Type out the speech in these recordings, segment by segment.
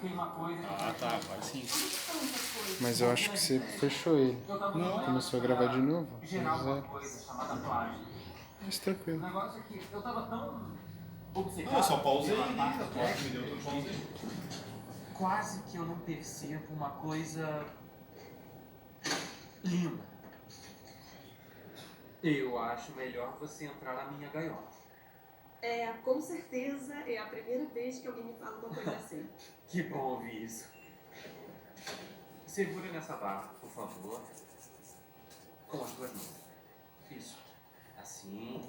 Ah, tá, agora sim. Mas eu acho que você fechou ele. Não. Começou a gravar de novo? Mas tranquilo. Não, eu só pausei ali, a porta que me deu, eu pausei. Quase que eu não percebo uma coisa linda. Eu acho melhor você entrar na minha gaiola. Com certeza é a primeira vez que alguém me fala uma coisa assim. Que bom ouvir isso. Segura nessa barra, por favor. Com as duas mãos. Isso. Assim.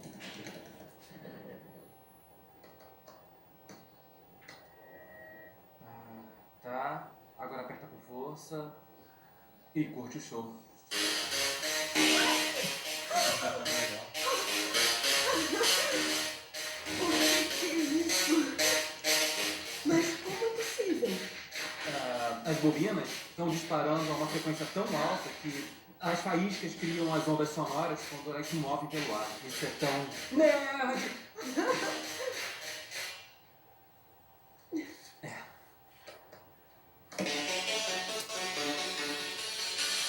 Tá. Agora aperta com força. E curte o show. Que isso? Mas como é possível? As bobinas estão disparando a uma frequência tão alta que as faíscas criam as ondas sonoras quando elas se movem pelo ar. Isso é tão... nerd!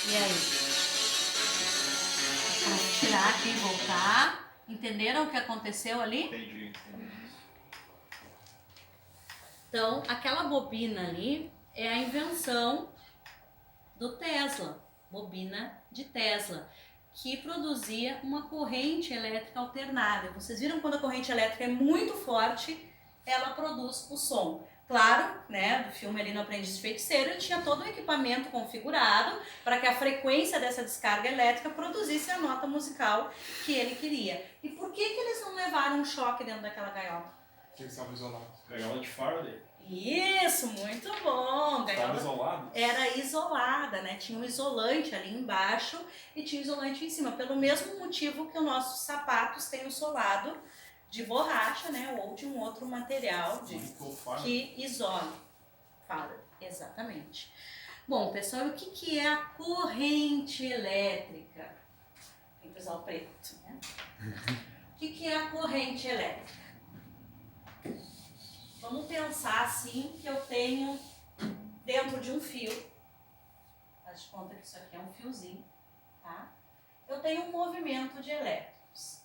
E aí? Vamos tirar aqui e voltar. Entenderam o que aconteceu ali? Entendi. Então, aquela bobina ali é a invenção do Tesla, bobina de Tesla, que produzia uma corrente elétrica alternada. Vocês viram quando a corrente elétrica é muito forte, ela produz o som. Claro, né, do filme ali no Aprendiz de Feiticeiro, ele tinha todo o equipamento configurado para que a frequência dessa descarga elétrica produzisse a nota musical que ele queria. E por que eles não levaram um choque dentro daquela gaiola? Eles estavam isolados. Gaiola de Faraday. Isso, muito bom! Estavam isolados? Era isolada, né? Tinha um isolante ali embaixo e tinha um isolante em cima. Pelo mesmo motivo que os nossos sapatos têm o solado de borracha, né? Ou de um outro material que isole. Fala, exatamente. Bom, pessoal, o que é a corrente elétrica? Tem que usar o preto, né? O que é a corrente elétrica? Vamos pensar assim que eu tenho dentro de um fio, faz de conta que isso aqui é um fiozinho, tá? Eu tenho um movimento de elétrons.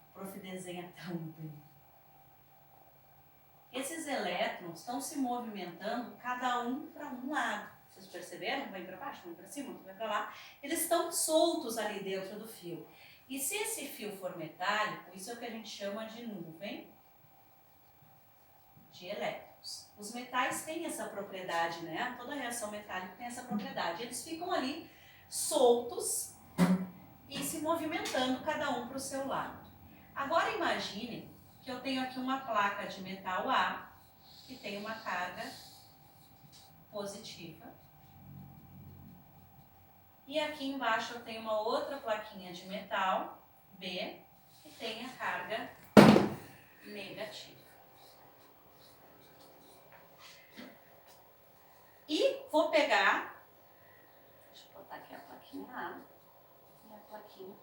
O prof desenha tão bem. Esses elétrons estão se movimentando cada um para um lado. Vocês perceberam? Vai para baixo, vai para cima, vai para lá. Eles estão soltos ali dentro do fio. E se esse fio for metálico, isso é o que a gente chama de nuvem de elétrons. Os metais têm essa propriedade, né? Toda reação metálica tem essa propriedade. Eles ficam ali soltos e se movimentando cada um para o seu lado. Agora imagine que eu tenho aqui uma placa de metal A que tem uma carga positiva. E aqui embaixo eu tenho uma outra plaquinha de metal, B, que tem a carga negativa. E vou pegar, deixa eu botar aqui a plaquinha A e a plaquinha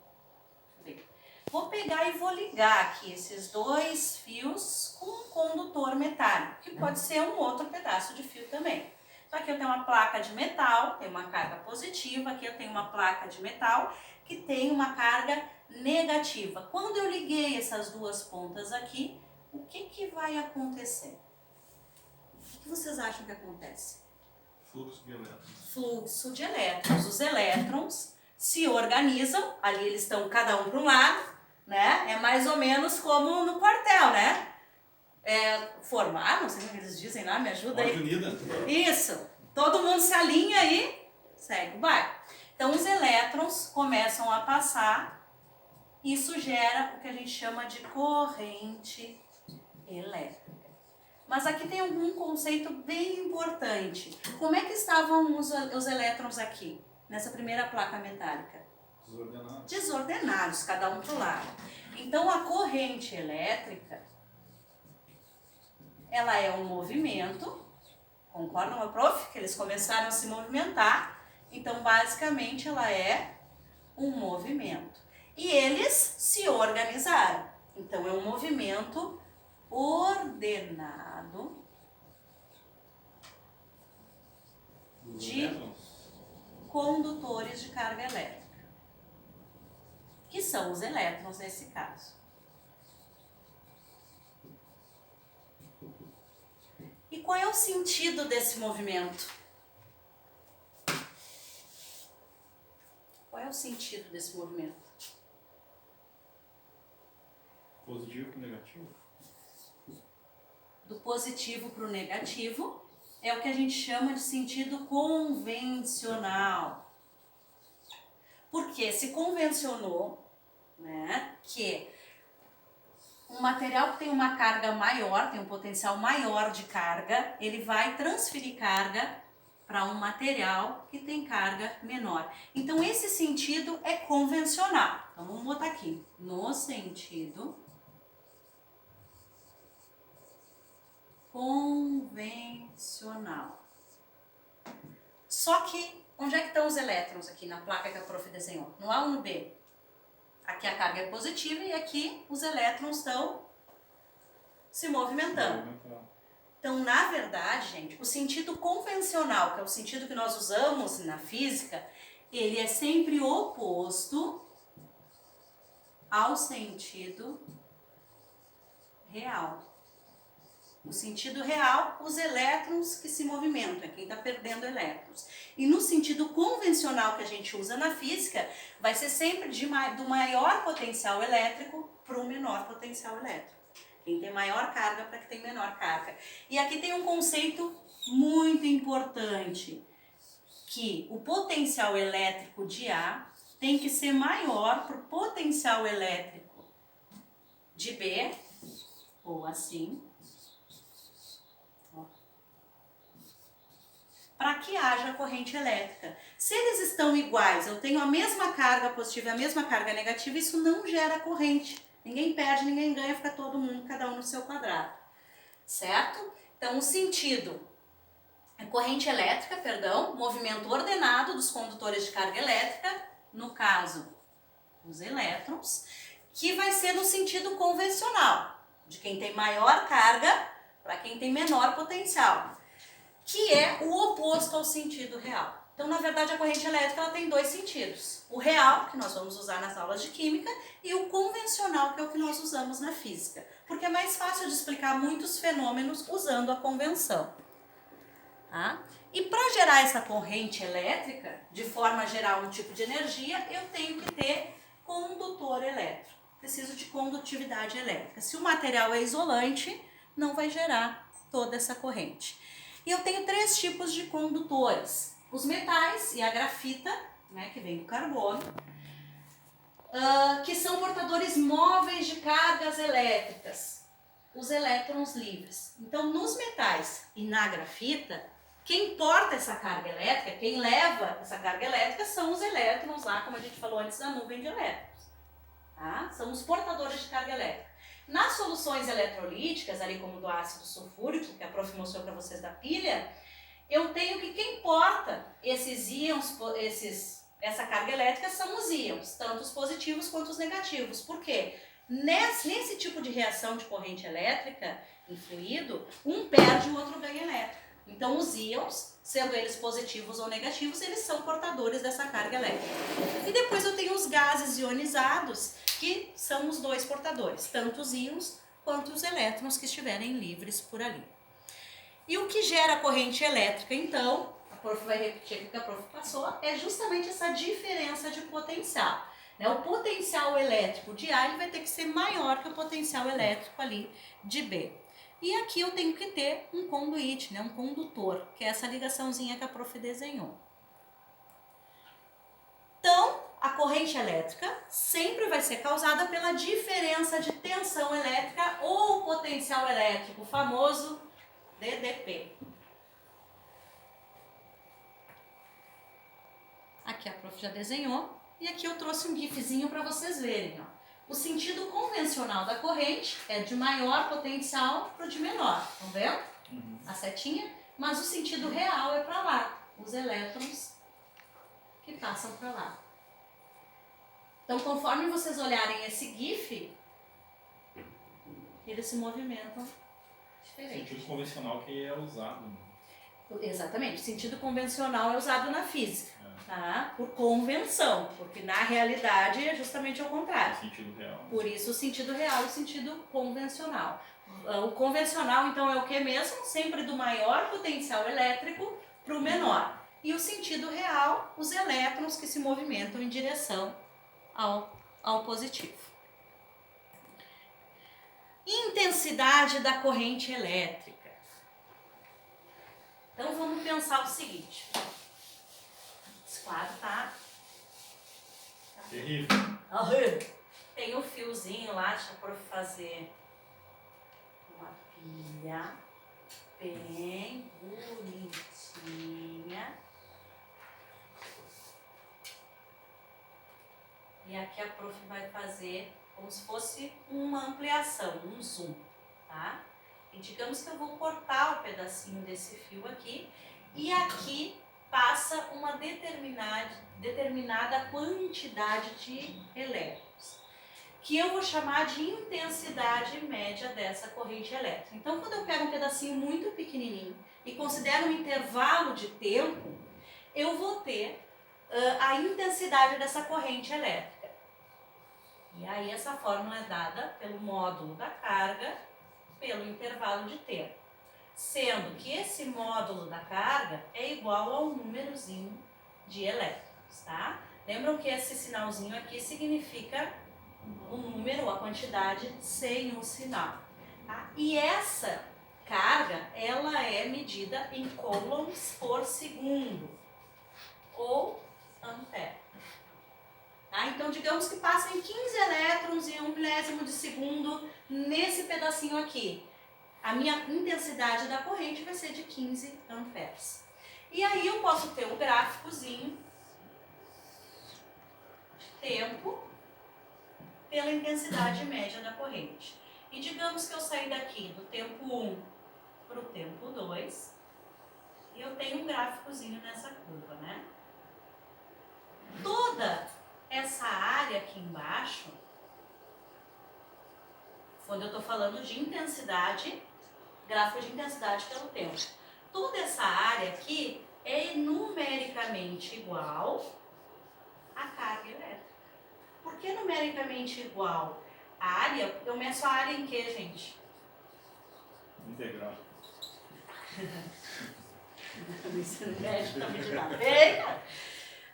B. Vou pegar e vou ligar aqui esses dois fios com um condutor metálico, que pode ser um outro pedaço de fio também. Então aqui eu tenho uma placa de metal, tem uma carga positiva, aqui eu tenho uma placa de metal que tem uma carga negativa. Quando eu liguei essas duas pontas aqui, o que vai acontecer? O que vocês acham que acontece? Fluxo de elétrons. Fluxo de elétrons. Os elétrons se organizam, ali eles estão cada um para um lado, né? É mais ou menos como no quartel, né? Formar, não sei como eles dizem lá, me ajuda aí. Unida. Isso, todo mundo se alinha e segue o bairro. Então os elétrons começam a passar, isso gera o que a gente chama de corrente elétrica. Mas aqui tem algum conceito bem importante. Como é que estavam os elétrons aqui, nessa primeira placa metálica? Desordenados. Desordenados, cada um para o lado. Então a corrente elétrica, ela é um movimento, concordam, meu prof? Que eles começaram a se movimentar, então basicamente ela é um movimento. E eles se organizaram. Então é um movimento ordenado Dos de elétrons? condutores de carga elétrica, que são os elétrons nesse caso. E qual é o sentido desse movimento? Qual é o sentido desse movimento? Positivo para negativo? Do positivo para o negativo é o que a gente chama de sentido convencional. Porque se convencionou, né, que um material que tem uma carga maior, tem um potencial maior de carga, ele vai transferir carga para um material que tem carga menor. Então esse sentido é convencional. Então vamos botar aqui, no sentido convencional. Só que, onde é que estão os elétrons aqui na placa que a prof desenhou? No A ou no B? Aqui a carga é positiva e aqui os elétrons estão se movimentando. Então, na verdade, gente, o sentido convencional, que é o sentido que nós usamos na física, ele é sempre oposto ao sentido real. No sentido real, os elétrons que se movimentam, é quem está perdendo elétrons. E no sentido convencional que a gente usa na física, vai ser sempre do maior potencial elétrico para o menor potencial elétrico. Quem tem maior carga para quem tem menor carga. E aqui tem um conceito muito importante, que o potencial elétrico de A tem que ser maior para o potencial elétrico de B, ou assim, para que haja corrente elétrica. Se eles estão iguais, eu tenho a mesma carga positiva e a mesma carga negativa, isso não gera corrente. Ninguém perde, ninguém ganha, fica todo mundo, cada um no seu quadrado. Certo? Então, o sentido é corrente elétrica, perdão, movimento ordenado dos condutores de carga elétrica, no caso, os elétrons, que vai ser no sentido convencional, de quem tem maior carga para quem tem menor potencial, que é o oposto ao sentido real. Então, na verdade, a corrente elétrica ela tem dois sentidos. O real, que nós vamos usar nas aulas de química, e o convencional, que é o que nós usamos na física. Porque é mais fácil de explicar muitos fenômenos usando a convenção. Tá? E para gerar essa corrente elétrica, de forma a gerar um tipo de energia, eu tenho que ter condutor elétrico. Preciso de condutividade elétrica. Se o material é isolante, não vai gerar toda essa corrente. E eu tenho três tipos de condutores. Os metais e a grafita, né, que vem do carbono, que são portadores móveis de cargas elétricas, os elétrons livres. Então, nos metais e na grafita, quem porta essa carga elétrica, quem leva essa carga elétrica são os elétrons lá, como a gente falou antes, da nuvem de elétrons. Tá? São os portadores de carga elétrica. Nas soluções eletrolíticas, ali como do ácido sulfúrico, que a prof mostrou para vocês da pilha, eu tenho que quem porta esses íons, essa carga elétrica são os íons, tanto os positivos quanto os negativos. Por quê? Nesse tipo de reação de corrente elétrica em fluido, um perde e o outro ganha elétrica. Então os íons, sendo eles positivos ou negativos, eles são portadores dessa carga elétrica. E depois eu tenho os gases ionizados, que são os dois portadores, tanto os íons quanto os elétrons que estiverem livres por ali. E o que gera corrente elétrica, então, a prof vai repetir o que a prof passou, é justamente essa diferença de potencial. Né? O potencial elétrico de A ele vai ter que ser maior que o potencial elétrico ali de B. E aqui eu tenho que ter um conduíte, né? Um condutor, que é essa ligaçãozinha que a prof desenhou. Então, a corrente elétrica sempre vai ser causada pela diferença de tensão elétrica ou potencial elétrico, o famoso DDP. Aqui a prof já desenhou e aqui eu trouxe um gifzinho para vocês verem. Ó. O sentido convencional da corrente é de maior potencial para o de menor, estão vendo? A setinha? Mas o sentido real é para lá, os elétrons que passam para lá. Então, conforme vocês olharem esse gif, eles se movimentam diferente. Sentido convencional que é usado. Né? Exatamente, o sentido convencional é usado na física, É. tá? Por convenção, porque na realidade é justamente ao É contrário. sentido real. Por isso o sentido real e o sentido convencional. O convencional, então, é o que mesmo? Sempre do maior potencial elétrico para o menor. E o sentido real, os elétrons que se movimentam em direção ao positivo. Intensidade da corrente elétrica. Então vamos pensar o seguinte. Esse quadro tá Terrível. Tem um fiozinho lá, deixa eu fazer uma pilha bem bonitinha. E aqui a prof vai fazer como se fosse uma ampliação, um zoom, tá? E digamos que eu vou cortar o pedacinho desse fio aqui e aqui passa uma determinada quantidade de elétrons, que eu vou chamar de intensidade média dessa corrente elétrica. Então, quando eu pego um pedacinho muito pequenininho e considero um intervalo de tempo, eu vou ter a intensidade dessa corrente elétrica. E aí essa fórmula é dada pelo módulo da carga pelo intervalo de tempo, sendo que esse módulo da carga é igual ao númerozinho de elétrons, tá? Lembram que esse sinalzinho aqui significa o número, a quantidade sem o sinal, tá? E essa carga, ela é medida em coulombs por segundo, ou ampere. Tá? Então, digamos que passem 15 elétrons em 1 milésimo de segundo nesse pedacinho aqui. A minha intensidade da corrente vai ser de 15 amperes. E aí eu posso ter um gráficozinho de tempo pela intensidade média da corrente. E digamos que eu saí daqui do tempo 1 para o tempo 2 e eu tenho um gráficozinho nessa curva, né? Toda essa área aqui embaixo, quando eu estou falando de intensidade, gráfico de intensidade pelo tempo, toda essa área aqui é numericamente igual à carga elétrica. Por que numericamente igual? A área, eu meço a área em que, gente? Integral. O ensino médio está medindo a veia.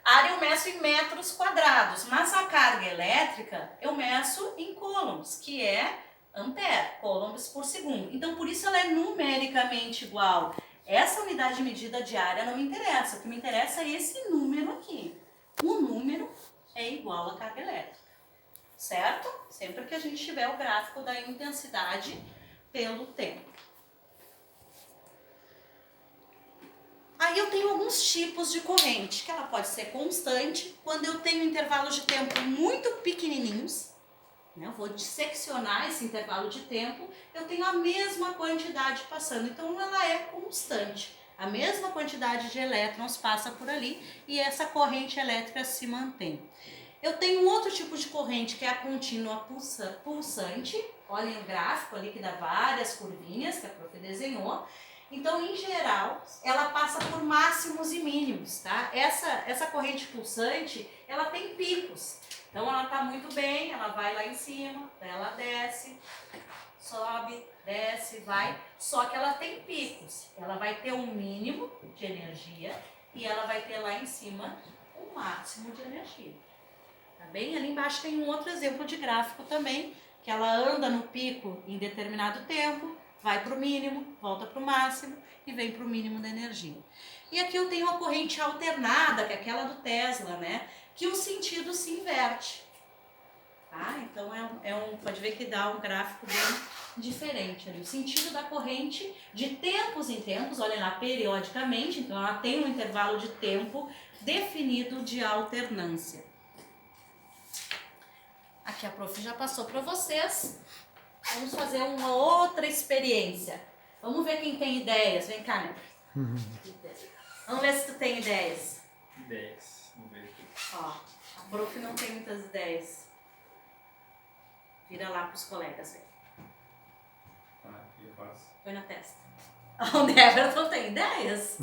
A área eu meço em metros quadrados, mas a carga elétrica eu meço em coulombs, que é ampere, coulombs por segundo. Então, por isso ela é numericamente igual. Essa unidade de medida de área não me interessa. O que me interessa é esse número aqui. O número é igual à carga elétrica, certo? Sempre que a gente tiver o gráfico da intensidade pelo tempo. Aí eu tenho alguns tipos de corrente, que ela pode ser constante, quando eu tenho intervalos de tempo muito pequenininhos, né? Eu vou disseccionar esse intervalo de tempo, eu tenho a mesma quantidade passando, então ela é constante. A mesma quantidade de elétrons passa por ali e essa corrente elétrica se mantém. Eu tenho um outro tipo de corrente que é a contínua pulsante, olhem o gráfico ali que dá várias curvinhas que a prof desenhou. Então, em geral, ela passa por máximos e mínimos, tá? Essa corrente pulsante, ela tem picos. Então, ela tá muito bem, ela vai lá em cima, daí ela desce, sobe, desce, vai. Só que ela tem picos. Ela vai ter um mínimo de energia e ela vai ter lá em cima um máximo de energia. Tá bem? Ali embaixo tem um outro exemplo de gráfico também, que ela anda no pico em determinado tempo, vai para o mínimo, volta para o máximo e vem para o mínimo da energia. E aqui eu tenho a corrente alternada, que é aquela do Tesla, né? Que o sentido se inverte. Tá? Então pode ver que dá um gráfico bem diferente ali. O sentido da corrente de tempos em tempos, olha lá, periodicamente, então ela tem um intervalo de tempo definido de alternância. Aqui a prof já passou para vocês. Vamos fazer uma outra experiência. Vamos ver quem tem ideias. Vem cá, né? Vamos ver se tu tem ideias. Ideias. Vamos ver aqui. Ó, a prof não tem muitas ideias. Vira lá pros colegas, velho. faço? Põe na testa. O Everton tem ideias.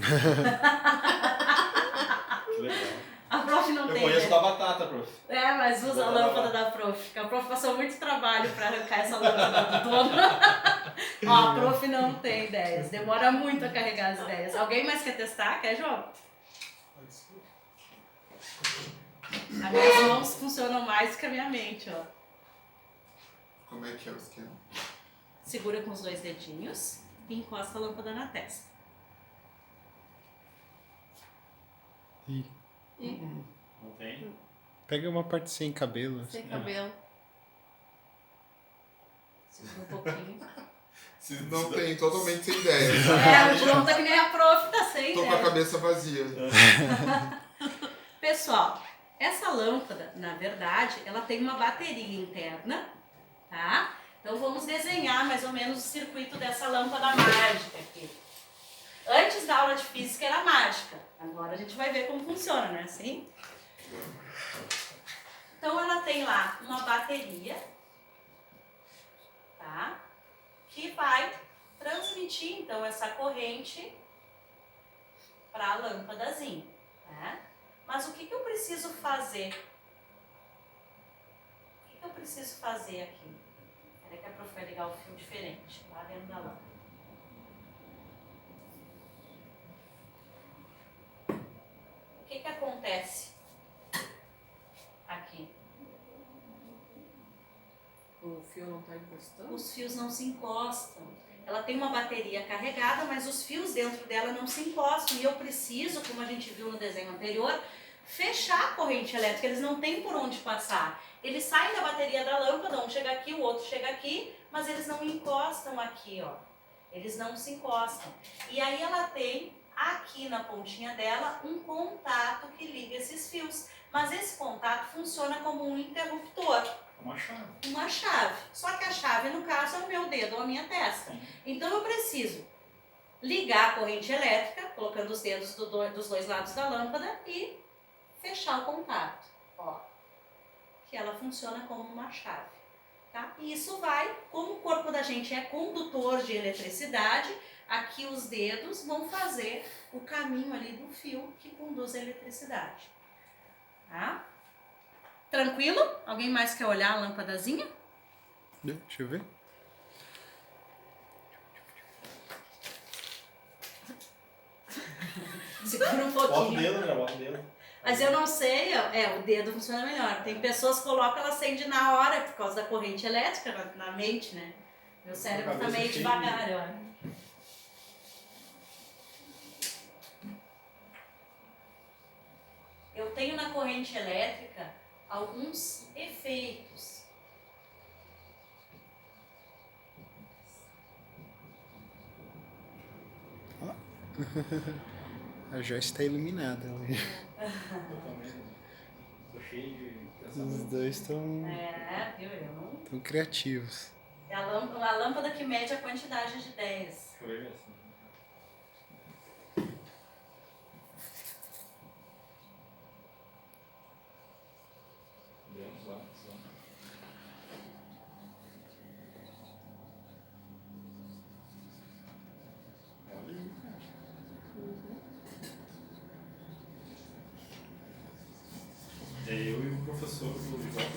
Que legal. A prof não Eu tem conheço ideia. da batata, prof. É, mas usa a lâmpada da prof. Que a prof passou muito trabalho pra arrancar essa lâmpada do dono. Ó, a prof não tem ideias. Demora muito a carregar as ideias. Alguém mais quer testar? Quer, João? As minhas mãos funcionam mais que a minha mente, ó. Como é que é o esquema? Segura com os 2 dedinhos e encosta a lâmpada na testa. Ih, Não tem? pega uma parte sem cabelo. Sem assim. cabelo. Segura um pouquinho. Não tem, totalmente sem ideia. É, o João tá que nem a prof, tá sem Tô com a ideia. cabeça vazia. Pessoal, essa lâmpada, na verdade, ela tem uma bateria interna, tá? Então vamos desenhar mais ou menos o circuito dessa lâmpada mágica aqui. Antes da aula de física era mágica, agora a gente vai ver como funciona, não é assim? Então ela tem lá uma bateria, tá? Que vai transmitir então essa corrente para a lâmpadazinha, né? Mas o que eu preciso fazer? O que eu preciso fazer aqui? Peraí que a prof vai ligar o fio diferente, lá dentro da lâmpada. O que acontece aqui? O fio não tá encostando? Os fios não se encostam. Ela tem uma bateria carregada, mas os fios dentro dela não se encostam. E eu preciso, como a gente viu no desenho anterior, fechar a corrente elétrica. Eles não têm por onde passar. Eles saem da bateria da lâmpada, um chega aqui, o outro chega aqui, mas eles não encostam aqui, ó. Eles não se encostam. E aí ela tem aqui na pontinha dela um contato que liga esses fios. Mas esse contato funciona como um interruptor. Uma chave. Uma chave. Só que a chave, no caso, é o meu dedo ou a minha testa. Então eu preciso ligar a corrente elétrica, colocando os dedos dos 2 lados da lâmpada e fechar o contato. Ó, que ela funciona como uma chave. Tá? E isso vai, como o corpo da gente é condutor de eletricidade, aqui os dedos vão fazer o caminho ali do fio que conduz a eletricidade. Tá? Tranquilo? Alguém mais quer olhar a lâmpadazinha? Deixa eu ver. Segura um Bota o pouquinho. dedo, né? Bota o dedo. Mas eu não sei, o dedo funciona melhor. Tem pessoas que colocam, ela acende na hora por causa da corrente elétrica na mente, né? Meu cérebro tá meio devagar, eu acho. Eu tenho na corrente elétrica alguns efeitos. A Joyce está iluminada hoje. Eu também. Tô cheio de Os pensamento. dois estão Viu? Eu não... tão criativos. É a lâmpada que mede a quantidade de ideias. Deixa eu ver assim. Vamos lá, vamos lá. Olha aí, cara. É eu e o professor do João.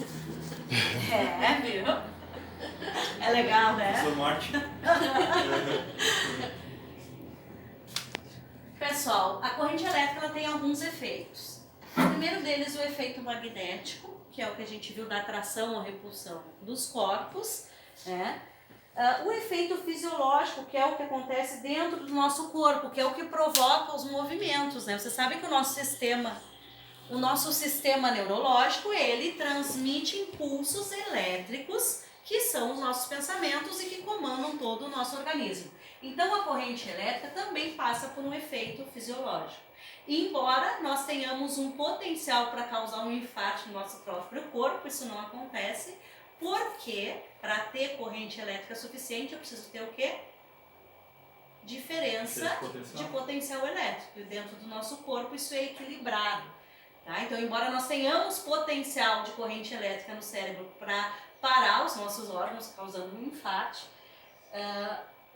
Viu? É legal, né? Professor Martin. Pessoal, a corrente elétrica ela tem alguns efeitos. O primeiro deles é o efeito magnético, que é o que a gente viu da atração ou repulsão dos corpos, né? O efeito fisiológico, que é o que acontece dentro do nosso corpo, que é o que provoca os movimentos, né? Você sabe que o nosso sistema neurológico, ele transmite impulsos elétricos, que são os nossos pensamentos e que comandam todo o nosso organismo. Então a corrente elétrica também passa por um efeito fisiológico. E embora nós tenhamos um potencial para causar um infarto no nosso próprio corpo, isso não acontece, porque para ter corrente elétrica suficiente eu preciso ter o quê? Diferença de potencial elétrico. E dentro do nosso corpo isso é equilibrado. Tá? Então, embora nós tenhamos potencial de corrente elétrica no cérebro para parar os nossos órgãos, causando um infarto,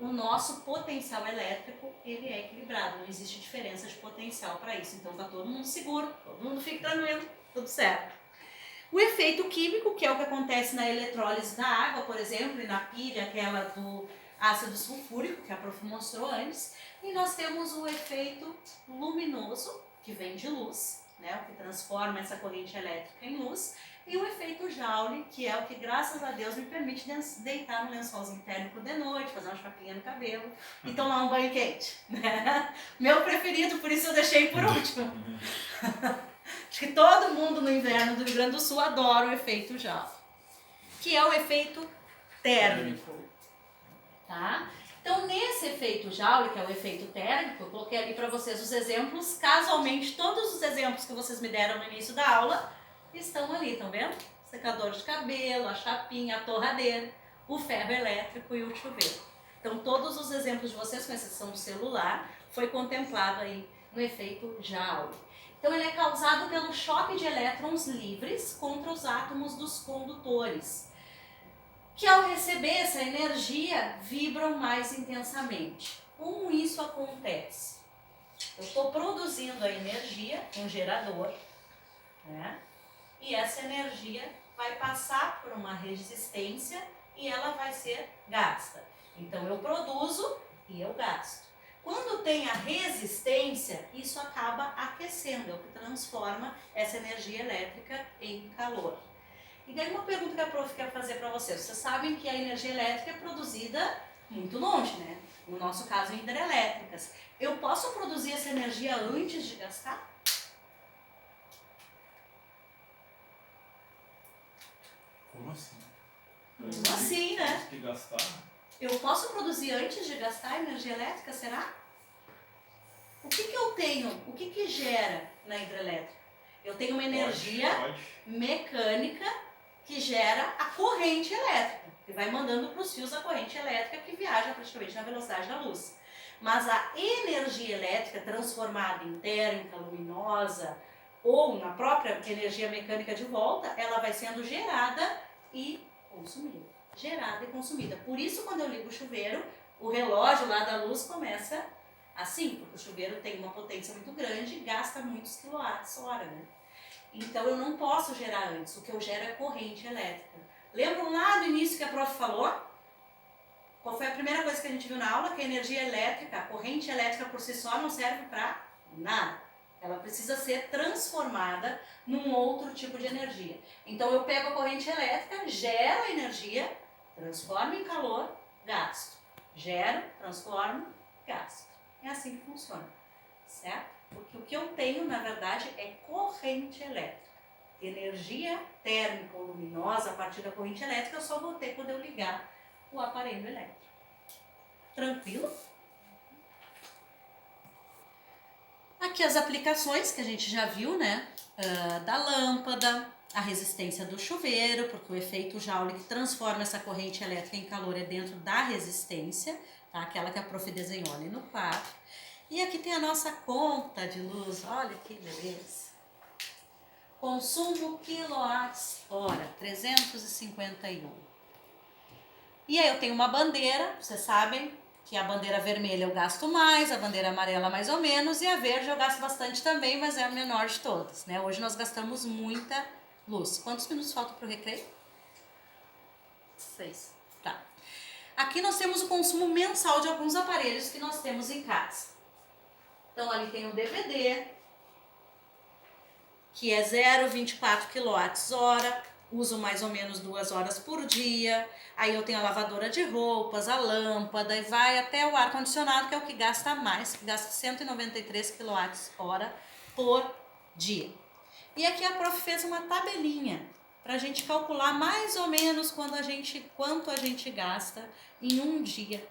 o nosso potencial elétrico, ele é equilibrado, não existe diferença de potencial para isso. Então tá todo mundo seguro, todo mundo fica tranquilo, tudo certo. O efeito químico, que é o que acontece na eletrólise da água, por exemplo, e na pilha, aquela do ácido sulfúrico, que a prof mostrou antes. E nós temos o efeito luminoso, que vem de luz, né, o que transforma essa corrente elétrica em luz. E o efeito Joule, que é o que, graças a Deus, me permite deitar no lençolzinho térmico de noite, fazer uma chapinha no cabelo e tomar um banho quente. Né? Meu preferido, por isso eu deixei por último. Acho que todo mundo no inverno do Rio Grande do Sul adora o efeito Joule, que é o efeito térmico. Tá? Então, nesse efeito Joule, que é o efeito térmico, eu coloquei ali para vocês os exemplos. Casualmente, todos os exemplos que vocês me deram no início da aula estão ali, estão vendo? Secador de cabelo, a chapinha, a torradeira, o ferro elétrico e o chuveiro. Então, todos os exemplos de vocês, com exceção do celular, foi contemplado aí no efeito Joule. Então, ele é causado pelo choque de elétrons livres contra os átomos dos condutores, que ao receber essa energia, vibram mais intensamente. Como isso acontece? Eu estou produzindo a energia, um gerador, né? E essa energia vai passar por uma resistência e ela vai ser gasta. Então eu produzo e eu gasto. Quando tem a resistência, isso acaba aquecendo, é o que transforma essa energia elétrica em calor. E daí uma pergunta que a prof quer fazer para vocês. Vocês sabem que a energia elétrica é produzida muito longe, né? No nosso caso, em hidrelétricas. Eu posso produzir essa energia antes de gastar? Como assim? Como assim, né? Tem que gastar? Eu posso produzir antes de gastar energia elétrica, será? O que eu tenho? O que gera na hidrelétrica? Eu tenho uma energia Pode. mecânica que gera a corrente elétrica, que vai mandando para os fios a corrente elétrica que viaja praticamente na velocidade da luz. Mas a energia elétrica transformada em térmica, luminosa ou na própria energia mecânica de volta, ela vai sendo gerada e consumida. Gerada e consumida. Por isso, quando eu ligo o chuveiro, o relógio lá da luz começa assim, porque o chuveiro tem uma potência muito grande e gasta muitos quilowatts-hora, né? Então eu não posso gerar antes, o que eu gero é corrente elétrica. Lembram lá do início que a prof falou? Qual foi a primeira coisa que a gente viu na aula? Que a energia elétrica, a corrente elétrica por si só não serve para nada. Ela precisa ser transformada num outro tipo de energia. Então eu pego a corrente elétrica, gero a energia, transformo em calor, gasto. Gero, transformo, gasto. É assim que funciona, certo? Porque o que eu tenho, na verdade, é corrente elétrica. Energia térmica ou luminosa a partir da corrente elétrica eu só vou ter quando eu ligar o aparelho elétrico. Tranquilo? Aqui as aplicações que a gente já viu, né? Da lâmpada, a resistência do chuveiro, porque o efeito Joule que transforma essa corrente elétrica em calor é dentro da resistência, tá? Aquela que a prof desenhou ali no quadro. E aqui tem a nossa conta de luz, olha que beleza. Consumo quilowatts-hora, 351. E aí eu tenho uma bandeira, vocês sabem que a bandeira vermelha eu gasto mais, a bandeira amarela mais ou menos, e a verde eu gasto bastante também, mas é a menor de todas, né? Hoje nós gastamos muita luz. Quantos minutos faltam para o recreio? 6. Tá. Aqui nós temos o consumo mensal de alguns aparelhos que nós temos em casa. Então ali tem o DVD, que é 0,24 kWh, uso mais ou menos 2 horas por dia. Aí eu tenho a lavadora de roupas, a lâmpada e vai até o ar-condicionado, que é o que gasta mais, que gasta 193 kWh por dia. E aqui a prof fez uma tabelinha para a gente calcular mais ou menos quanto a gente gasta em um dia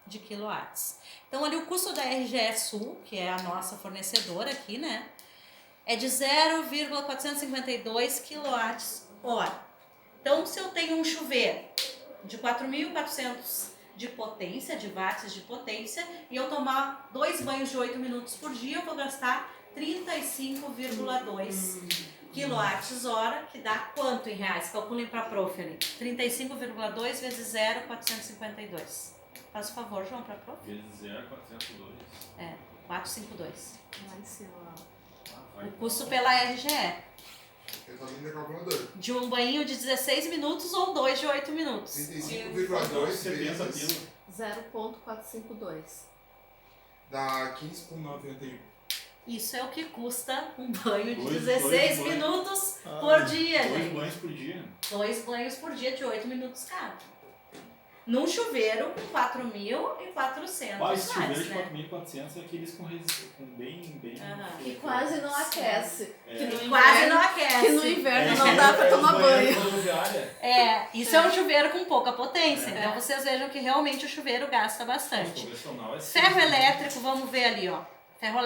de quilowatts. Então ali o custo da RGE Sul, que é a nossa fornecedora aqui, né, é de 0,452 kWh. Então se eu tenho um chuveiro de 4.400 de potência, de watts de potência, e eu tomar 2 banhos de 8 minutos por dia, eu vou gastar 35,2 kWh, que dá quanto em reais? Calculem para a prof ali. 35,2 vezes 0,452. Faz o favor, João, para prof. Vezes 0,402. 452. Lá em cima, ó. O custo pela RGE. Eu tô lendo a calculadora. De um banho de 16 minutos ou 2 de 8 minutos. 35,2 70 vezes pila. 0,452. dá 15,91. Isso é o que custa um banho de Dois 16 banhos. minutos Ah, por dia, 2 gente. banhos por dia. 2 banhos por dia de 8 minutos cada. Num chuveiro com 4.400 Ah, esse chuveiro watts, de né? 4.400 é aqueles com bem... Aham. Que quase não aquece. É. Que no inverno, Quase não aquece. que no inverno não dá pra tomar banho. Isso é um chuveiro com pouca potência. É. Então vocês vejam que realmente o chuveiro gasta bastante. Convencional é Ferro elétrico, vamos ver ali, ó. Ferro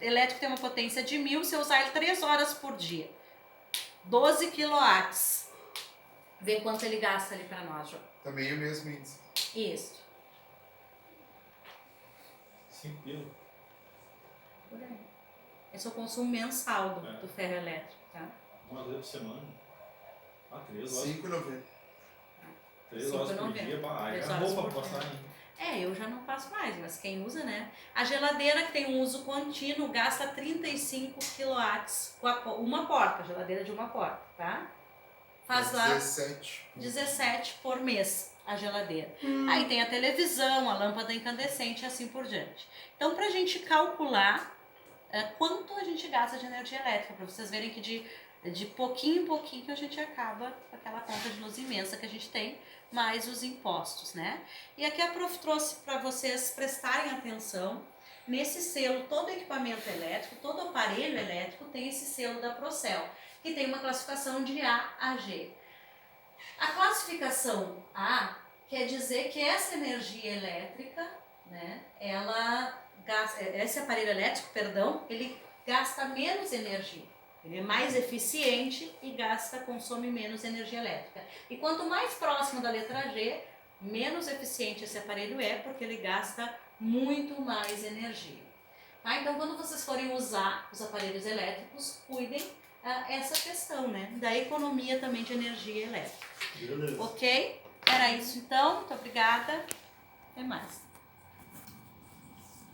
elétrico tem uma potência de 1.000 se eu usar ele 3 horas por dia. 12 kW. Vê quanto ele gasta ali pra nós, João. Também é o mesmo índice. Isso. 5 pila. Por aí. Esse é o consumo mensal É. do ferro elétrico, tá? Uma vez por semana. 3 horas. 5,90. 3 horas por 5,90. dia. Bah, aí 3 acabou horas pra por passar dia. ainda. Eu já não passo mais, mas quem usa, né? A geladeira que tem um uso contínuo gasta 35 kW com uma porta, a geladeira de uma porta, tá? Faz lá 17. 17 por mês a geladeira. Aí tem a televisão, a lâmpada incandescente e assim por diante. Então, pra gente calcular quanto a gente gasta de energia elétrica, para vocês verem que de pouquinho em pouquinho a gente acaba com aquela conta de luz imensa que a gente tem, mais os impostos, né? E aqui a prof trouxe para vocês prestarem atenção nesse selo. Todo equipamento elétrico, todo aparelho elétrico tem esse selo da Procel, que tem uma classificação de A a G. A classificação A quer dizer que essa energia elétrica, né, esse aparelho elétrico, ele gasta menos energia. Ele é mais eficiente e consome menos energia elétrica. E quanto mais próximo da letra G, menos eficiente esse aparelho é, porque ele gasta muito mais energia. Tá? Então, quando vocês forem usar os aparelhos elétricos, cuidem essa questão, né, da economia também de energia elétrica. Beleza. Ok? Era isso então. Muito obrigada. Até mais.